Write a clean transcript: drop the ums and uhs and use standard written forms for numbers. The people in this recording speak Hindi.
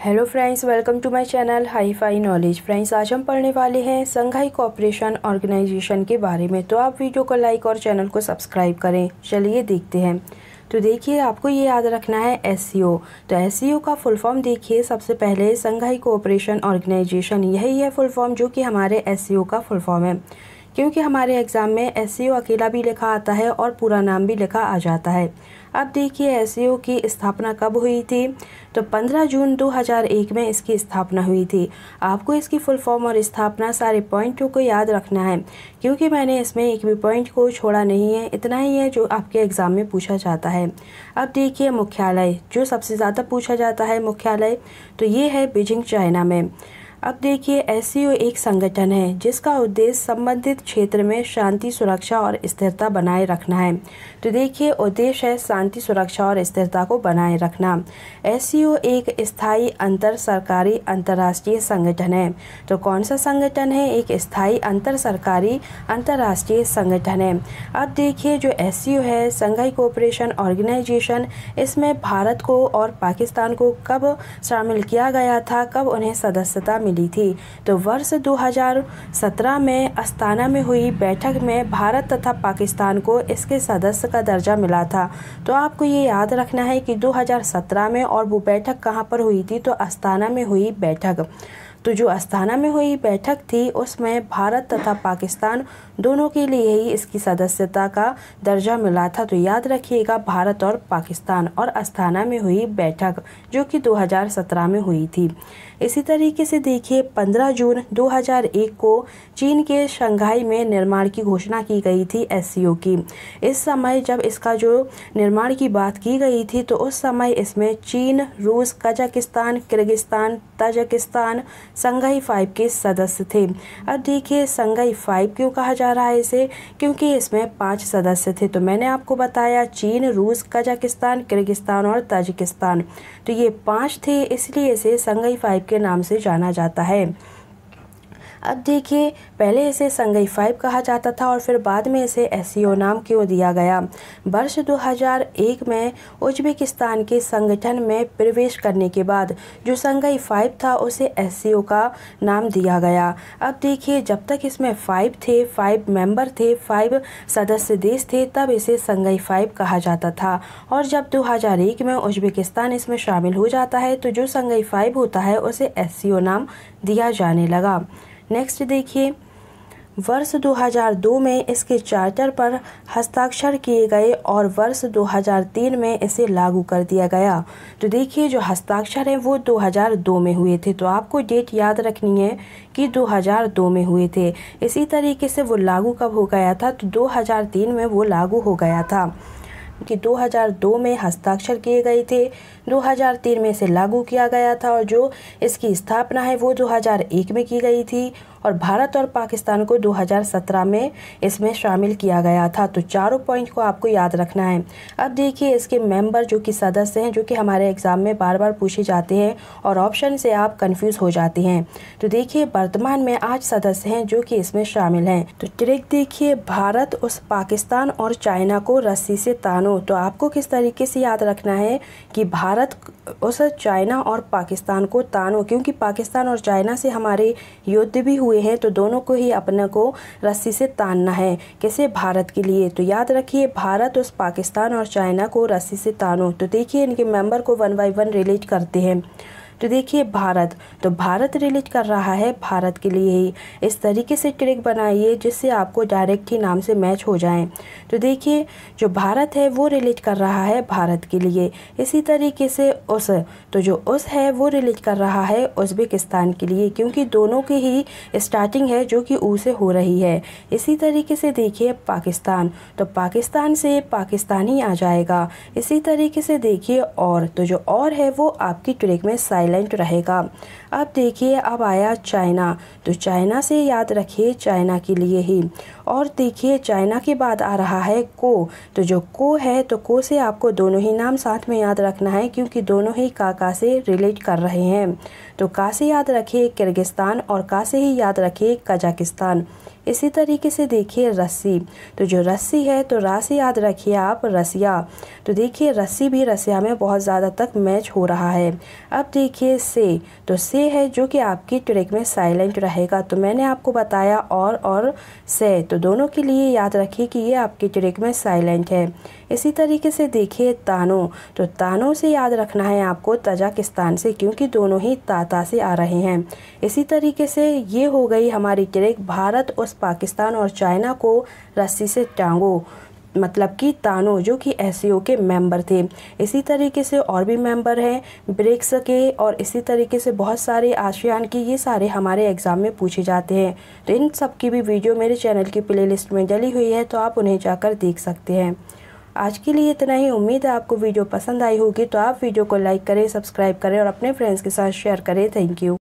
Hello friends, welcome to my channel hi fi knowledge. Friends, आज हम पढ़ने वाले हैं संघाई कोऑपरेशन ऑर्गेनाइजेशन के बारे में। तो आप वीडियो को लाइक और चैनल को सब्सक्राइब करें। चलिए देखते हैं। तो देखिए, आपको ये याद रखना है एससीओ। तो एससीओ का फुल फॉर्म देखिए, सबसे पहले संघाई कोऑपरेशन ऑर्गेनाइजेशन, यही है फुल फॉर्म जो कि हमारे एससीओ का फुल फॉर्म है। क्योंकि हमारे एग्ज़ाम में एससीओ अकेला भी लिखा आता है और पूरा नाम भी लिखा आ जाता है। अब देखिए, एससीओ की स्थापना कब हुई थी? तो 15 जून 2001 में इसकी स्थापना हुई थी। आपको इसकी फुल फॉर्म और स्थापना सारे पॉइंटों को याद रखना है, क्योंकि मैंने इसमें एक भी पॉइंट को छोड़ा नहीं है। इतना ही है जो आपके एग्ज़ाम में पूछा जाता है। अब देखिए, मुख्यालय जो सबसे ज़्यादा पूछा जाता है, मुख्यालय तो ये है बीजिंग, चाइना में। अब देखिए, एससीओ एक संगठन है जिसका उद्देश्य संबंधित क्षेत्र में शांति, सुरक्षा और स्थिरता बनाए रखना है। तो देखिए, उद्देश्य है शांति, सुरक्षा और स्थिरता को बनाए रखना। एससीओ एक स्थायी अंतर सरकारी अंतर्राष्ट्रीय संगठन है। तो कौन सा संगठन है? एक स्थायी अंतर सरकारी अंतर्राष्ट्रीय संगठन है। अब देखिए, जो एससीओ है, संघाई कोऑपरेशन ऑर्गेनाइजेशन, इसमें भारत को और पाकिस्तान को कब शामिल किया गया था, कब उन्हें सदस्यता मिली थी? तो वर्ष 2017 में अस्ताना में हुई बैठक में भारत तथा पाकिस्तान को इसके सदस्य का दर्जा मिला था। तो आपको ये याद रखना है कि 2017 में, और वो बैठक कहाँ पर हुई थी? तो अस्ताना में हुई बैठक। तो जो अस्ताना में हुई बैठक थी उसमें भारत तथा पाकिस्तान दोनों के लिए ही इसकी सदस्यता का दर्जा मिला था। तो याद रखिएगा, भारत और पाकिस्तान और अस्ताना में हुई बैठक जो कि 2017 में हुई थी। इसी तरीके से देखिए, 15 जून 2001 को चीन के शंघाई में निर्माण की घोषणा की गई थी एससीओ की। इस समय जब इसका जो निर्माण की बात की गई थी, तो उस समय इसमें चीन, रूस, कजाकिस्तान, किर्गिस्तान, ताजिकिस्तान संघाई 5 के सदस्य थे। अब देखिए, संघाई 5 क्यों कहा जा रहा है इसे? क्योंकि इसमें 5 सदस्य थे। तो मैंने आपको बताया, चीन, रूस, कजाकिस्तान, किर्गिस्तान और ताजिकिस्तान। तो ये 5 थे, इसलिए इसे संघाई 5 के नाम से जाना जाता है। अब देखिए, पहले इसे संघाई 5 कहा जाता था और फिर बाद में इसे एससीओ नाम क्यों दिया गया? वर्ष 2001 में उज्बेकिस्तान के संगठन में प्रवेश करने के बाद जो संघाई 5 था उसे एससीओ का नाम दिया गया। अब देखिए, जब तक इसमें 5 थे, 5 मेंबर थे, 5 सदस्य देश थे, तब इसे संघाई 5 कहा जाता था। और जब 2001 में उज्बेकिस्तान इसमें शामिल हो जाता है, तो जो संघाई 5 होता है उसे एससीओ नाम दिया जाने लगा। नेक्स्ट देखिए, वर्ष 2002 में इसके चार्टर पर हस्ताक्षर किए गए और वर्ष 2003 में इसे लागू कर दिया गया। तो देखिए, जो हस्ताक्षर हैं वो 2002 में हुए थे। तो आपको डेट याद रखनी है कि 2002 में हुए थे। इसी तरीके से वो लागू कब हो गया था? तो 2003 में वो लागू हो गया था कि 2002 में हस्ताक्षर किए गए थे, 2003 में इसे लागू किया गया था। और जो इसकी स्थापना है वो 2001 में की गई थी और भारत और पाकिस्तान को 2017 में इसमें शामिल किया गया था। तो चारों पॉइंट को आपको याद रखना है। अब देखिए, इसके मेंबर जो कि सदस्य हैं, जो कि हमारे एग्ज़ाम में बार बार पूछे जाते हैं और ऑप्शन से आप कंफ्यूज हो जाते हैं। तो देखिए, वर्तमान में 8 सदस्य हैं जो कि इसमें शामिल हैं। तो ट्रिक देखिए, भारत उस पाकिस्तान और चाइना को रस्सी से तानो। तो आपको किस तरीके से याद रखना है कि भारत उस चाइना और पाकिस्तान को तानो, क्योंकि पाकिस्तान और चाइना से हमारे युद्ध भी हुए हैं। तो दोनों को ही अपने को रस्सी से तानना है। कैसे? भारत के लिए। तो याद रखिए, भारत उस पाकिस्तान और चाइना को रस्सी से तानो। तो देखिए, इनके मेंबर को 1 बाय 1 रिलेट करते हैं। तो देखिए, भारत, तो भारत रिलेट कर रहा है भारत के लिए ही। इस तरीके से ट्रिक बनाइए जिससे आपको डायरेक्ट ही नाम से मैच हो जाएं। तो देखिए, जो भारत है वो रिलेट कर रहा है भारत के लिए। इसी तरीके से उस, तो जो उस है वो रिलेट कर रहा है उज्बेकिस्तान के लिए, क्योंकि दोनों की ही स्टार्टिंग है जो कि ऊ से हो रही है। इसी तरीके से देखिए, पाकिस्तान, तो पाकिस्तान से पाकिस्तान ही आ जाएगा। इसी तरीके से देखिए, और, तो जो और है वो आपकी ट्रिक में साइलेंट रहेगा। अब देखिए, अब आया चाइना। तो चाइना से याद रखिए, चाइना के लिए ही। और देखिए, चाइना के बाद आ रहा है को। तो जो को है, तो को से आपको दोनों ही नाम साथ में याद रखना है, क्योंकि दोनों ही का से रिलेट कर रहे हैं। तो का से याद रखिए किर्गिस्तान और का से ही याद रखिए कजाकिस्तान। इसी तरीके से देखिए, रस्सी, तो जो रस्सी है, तो रा से याद रखिए आप रसिया। तो देखिए, रस्सी भी रसिया में बहुत ज़्यादा तक मैच हो रहा है। अब देखिए देखिए से, तो से है जो कि आपकी ट्रिक में साइलेंट रहेगा। तो मैंने आपको बताया और से, तो दोनों के लिए याद रखिए कि ये आपकी ट्रिक में साइलेंट है। इसी तरीके से देखिए तानो, तो तानो से याद रखना है आपको तजाकिस्तान से, क्योंकि दोनों ही ताता से आ रहे हैं। इसी तरीके से ये हो गई हमारी ट्रिक भारत उस पाकिस्तान और चाइना को रस्सी से टांगो, मतलब कि तानो जो कि एससीओ के मेंबर थे। इसी तरीके से और भी मेंबर हैं ब्रिक्स के, और इसी तरीके से बहुत सारे आसियान की, ये सारे हमारे एग्ज़ाम में पूछे जाते हैं। तो इन सब की भी वीडियो मेरे चैनल की प्लेलिस्ट में डली हुई है, तो आप उन्हें जाकर देख सकते हैं। आज के लिए इतना ही। उम्मीद है आपको वीडियो पसंद आई होगी। तो आप वीडियो को लाइक करें, सब्सक्राइब करें और अपने फ्रेंड्स के साथ शेयर करें। Thank you.